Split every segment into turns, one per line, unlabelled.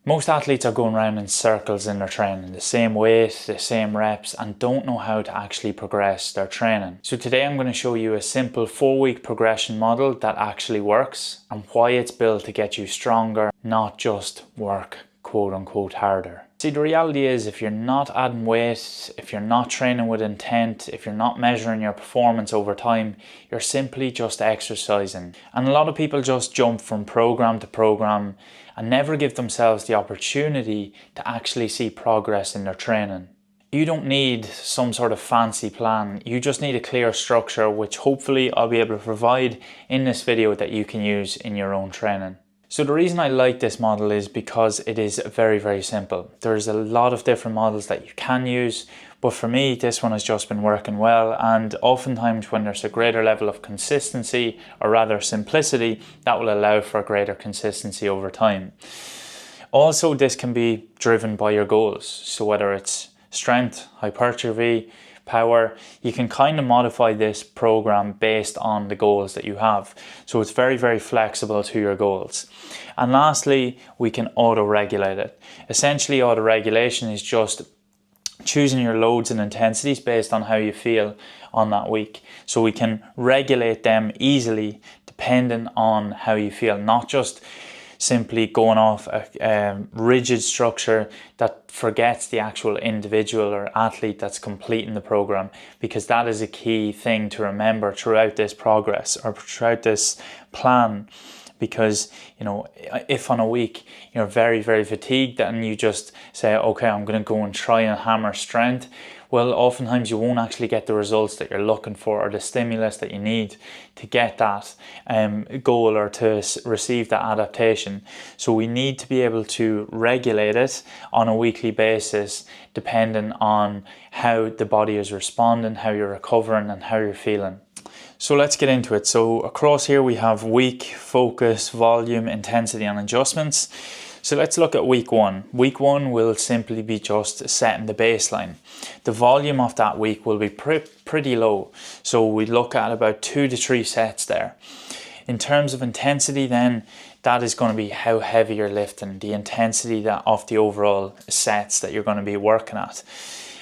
Most athletes are going around in circles in their training, the same weight, the same reps, and don't know how to actually progress their training. So today I'm going to show you a simple 4-week progression model that actually works and why it's built to get you stronger, not just work quote unquote harder. See, the reality is if you're not adding weight, if you're not training with intent, if you're not measuring your performance over time, you're simply just exercising. And a lot of people just jump from program to program and never give themselves the opportunity to actually see progress in their training. You don't need some sort of fancy plan, you just need a clear structure, which hopefully I'll be able to provide in this video that you can use in your own training. So the reason I like this model is because it is very, very simple. There's a lot of different models that you can use, but for me, this one has just been working well. And oftentimes when there's a greater level of consistency, or rather simplicity, that will allow for greater consistency over time. Also, this can be driven by your goals. So whether it's strength, hypertrophy, power, you can kind of modify this program based on the goals that you have. So it's very, very flexible to your goals. And lastly, we can auto-regulate it. Essentially, auto-regulation is just choosing your loads and intensities based on how you feel on that week. So we can regulate them easily depending on how you feel, not just simply going off a rigid structure that forgets the actual individual or athlete that's completing the program, because that is a key thing to remember throughout this progress or throughout this plan. Because, you know, if on a week you're very, very fatigued and you just say, okay, I'm going to go and try and hammer strength, well, oftentimes you won't actually get the results that you're looking for or the stimulus that you need to get that goal or to receive that adaptation. So we need to be able to regulate it on a weekly basis, depending on how the body is responding, how you're recovering and how you're feeling. So let's get into it. So across here we have week, focus, volume, intensity and adjustments. So let's look at week 1. Week 1 will simply be just setting the baseline. The volume of that week will be pretty low. So we look at about 2 to 3 sets there. In terms of intensity then, that is going to be how heavy you're lifting, the intensity of the overall sets that you're going to be working at.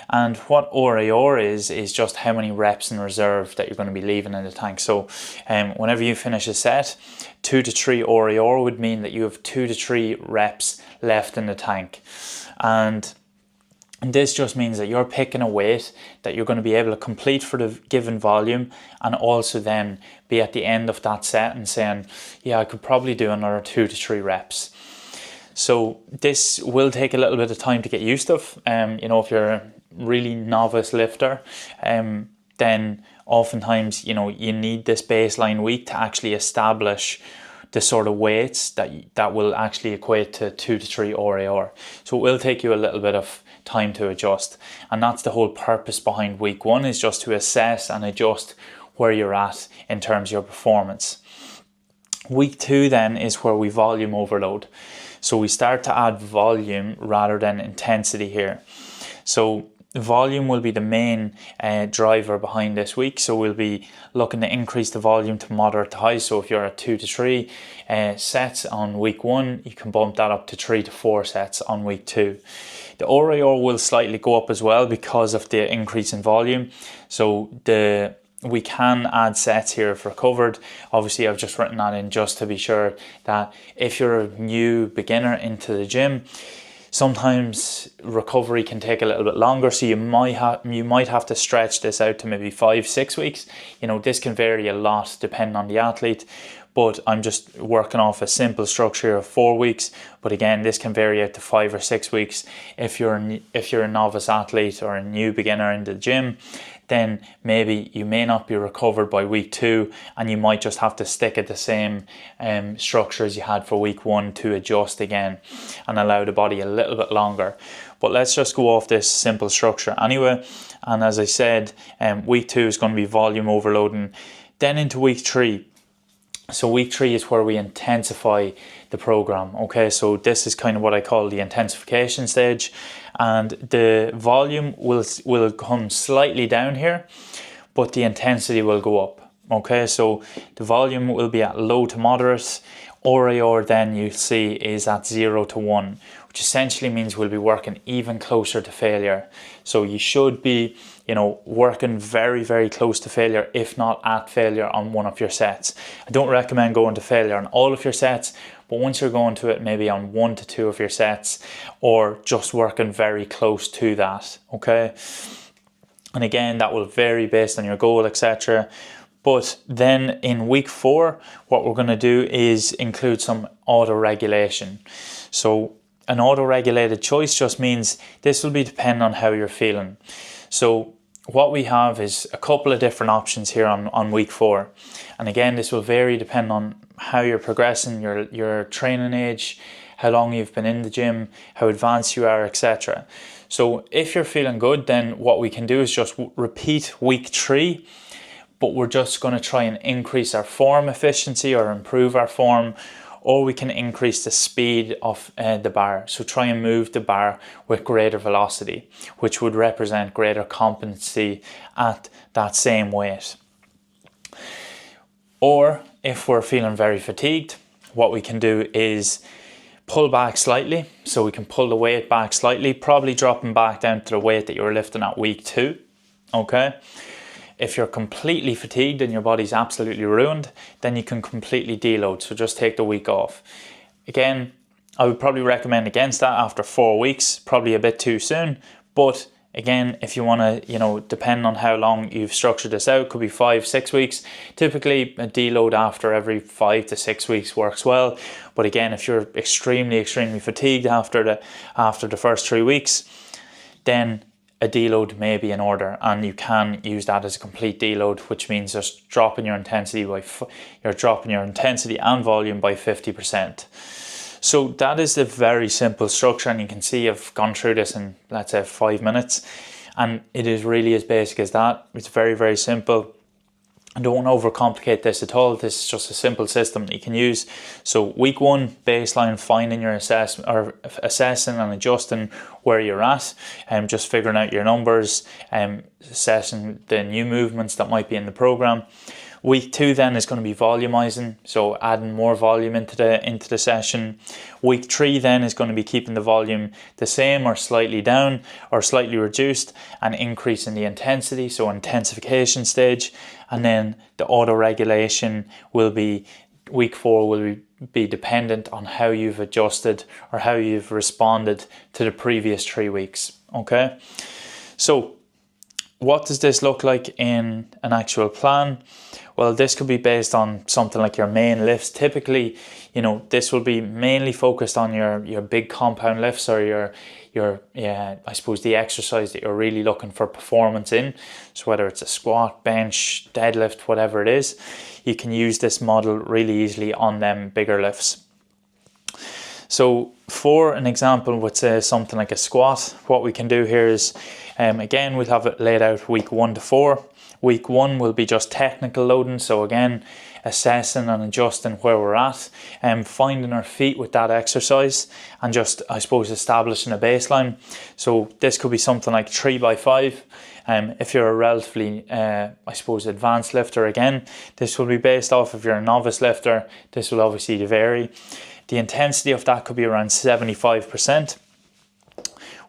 And what RAR is just how many reps in reserve that you're going to be leaving in the tank. So whenever you finish a set, 2 to 3 RAR would mean that you have 2 to 3 reps left in the tank. And this just means that you're picking a weight that you're going to be able to complete for the given volume, and also then be at the end of that set and saying, yeah, I could probably do another 2 to 3 reps. So this will take a little bit of time to get used to. You know, if you're a really novice lifter, then oftentimes, you know, you need this baseline week to actually establish the sort of weights that will actually equate to 2 to 3 RAR. So it will take you a little bit of time to adjust. And that's the whole purpose behind week 1, is just to assess and adjust where you're at in terms of your performance. Week 2 then is where we volume overload. So we start to add volume rather than intensity here. So volume will be the main driver behind this week. So we'll be looking to increase the volume to moderate to high. So if you're at 2 to 3 sets on week 1, you can bump that up to 3 to 4 sets on week 2. The RAR will slightly go up as well because of the increase in volume. So we can add sets here if recovered. Obviously, I've just written that in just to be sure that if you're a new beginner into the gym, sometimes recovery can take a little bit longer, so you might have to stretch this out to maybe 5-6 weeks. You know, this can vary a lot depending on the athlete, but I'm just working off a simple structure of 4 weeks. But again, this can vary out to 5 or 6 weeks if you're a novice athlete or a new beginner in the gym. Then maybe you may not be recovered by week 2, and you might just have to stick at the same structure as you had for week 1 to adjust again and allow the body a little bit longer. But let's just go off this simple structure anyway. And as I said, week 2 is going to be volume overloading. Then into week 3. So week 3 is where we intensify the program. Okay, so this is kind of what I call the intensification stage, and the volume will come slightly down here, but the intensity will go up. Okay, so the volume will be at low to moderate. RAR then you see is at 0 to 1, which essentially means we'll be working even closer to failure. So you should be, working very, very close to failure, if not at failure on one of your sets. I don't recommend going to failure on all of your sets, but once you're going to it, maybe on 1 to 2 of your sets, or just working very close to that, okay? And again, that will vary based on your goal, etc. But then in week 4, what we're going to do is include some auto-regulation. So an auto-regulated choice just means this will be dependent on how you're feeling. So what we have is a couple of different options here on week 4. And again, this will vary depending on how you're progressing, your training age, how long you've been in the gym, how advanced you are, etc. So if you're feeling good, then what we can do is just repeat week 3, but we're just going to try and increase our form efficiency or improve our form, or we can increase the speed of the bar. So try and move the bar with greater velocity, which would represent greater competency at that same weight. Or if we're feeling very fatigued, what we can do is pull back slightly. So we can pull the weight back slightly, probably dropping back down to the weight that you were lifting at week 2, okay? If you're completely fatigued and your body's absolutely ruined, then you can completely deload. So just take the week off. Again, I would probably recommend against that after 4 weeks, probably a bit too soon. But again, if you want to, depending on how long you've structured this out, could be 5-6 weeks. Typically a deload after every 5 to 6 weeks works well. But again, if you're extremely, extremely fatigued after the first 3 weeks, then a deload may be in order, and you can use that as a complete deload, which means just dropping your intensity and volume by 50%. So that is the very simple structure, and you can see I've gone through this in, let's say, 5 minutes, and it is really as basic as that. It's very, very simple. And don't overcomplicate this at all. This is just a simple system that you can use. So week 1, baseline, finding your assessment, or assessing and adjusting where you're at, and just figuring out your numbers, and assessing the new movements that might be in the program. Week 2 then is going to be volumizing, so adding more volume into the session. Week 3 then is going to be keeping the volume the same or slightly down or slightly reduced, and increasing the intensity, so intensification stage. And then the auto-regulation will be, week 4 will be dependent on how you've adjusted or how you've responded to the previous 3 weeks, okay? So what does this look like in an actual plan? Well, this could be based on something like your main lifts. Typically, this will be mainly focused on your big compound lifts, or I suppose the exercise that you're really looking for performance in. So whether it's a squat, bench, deadlift, whatever it is, you can use this model really easily on them bigger lifts. So for an example with something like a squat, what we can do here is, again, we'll have it laid out week 1 to 4. Week 1 will be just technical loading. So again, assessing and adjusting where we're at, and finding our feet with that exercise, and just, I suppose, establishing a baseline. So this could be something like 3x5. If you're a relatively, advanced lifter, again, this will be based off. If you're a novice lifter, this will obviously vary. The intensity of that could be around 75%.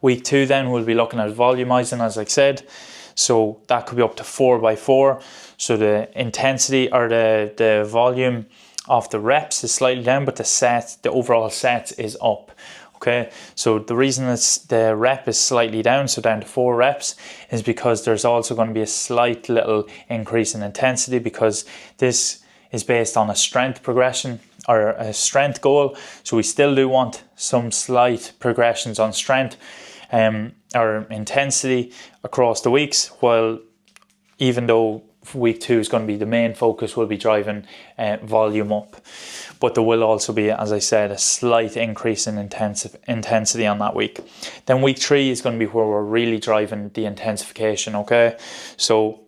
Week 2 then we'll be looking at volumizing, as I said. So that could be up to 4x4. So the intensity or the volume of the reps is slightly down, but the overall set is up. Okay, so the reason the rep is slightly down, so down to 4 reps, is because there's also going to be a slight little increase in intensity, because this is based on a strength progression or a strength goal. So we still do want some slight progressions on strength or intensity across the weeks, while even though week 2 is going to be the main focus, will be driving volume up. But there will also be, as I said, a slight increase in intensity on that week. Then week 3 is going to be where we're really driving the intensification, okay? So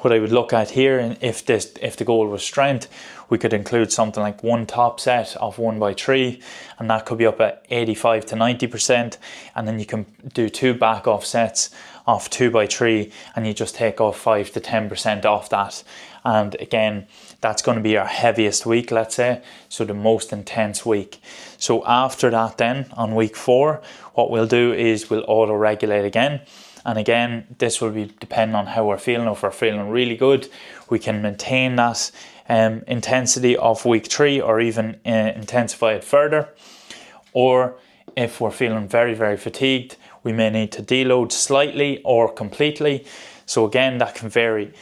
what I would look at here, if the goal was strength, we could include something like 1 top set of 1x3, and that could be up at 85 to 90%. And then you can do 2 back off sets of 2x3, and you just take off 5 to 10% off that. And again, that's going to be our heaviest week, let's say, so the most intense week. So after that then, on week 4, what we'll do is we'll auto-regulate again. And again, this will be depending on how we're feeling. If we're feeling really good, we can maintain that intensity of week 3 or even intensify it further. Or if we're feeling very, very fatigued, we may need to deload slightly or completely. So again, that can vary.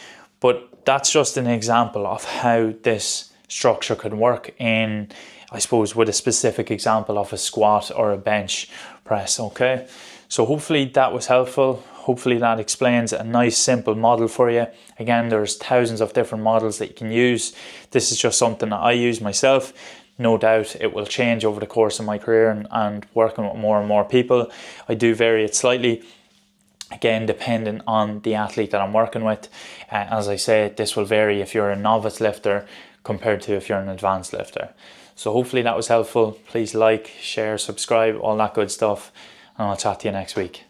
But that's just an example of how this structure could work in, I suppose, with a specific example of a squat or a bench press, okay? So hopefully that was helpful. Hopefully that explains a nice simple model for you. Again, there's thousands of different models that you can use. This is just something that I use myself. No doubt it will change over the course of my career and working with more and more people. I do vary it slightly, again, depending on the athlete that I'm working with. As I say, this will vary if you're a novice lifter compared to if you're an advanced lifter. So hopefully that was helpful. Please like, share, subscribe, all that good stuff. And I'll chat to you next week.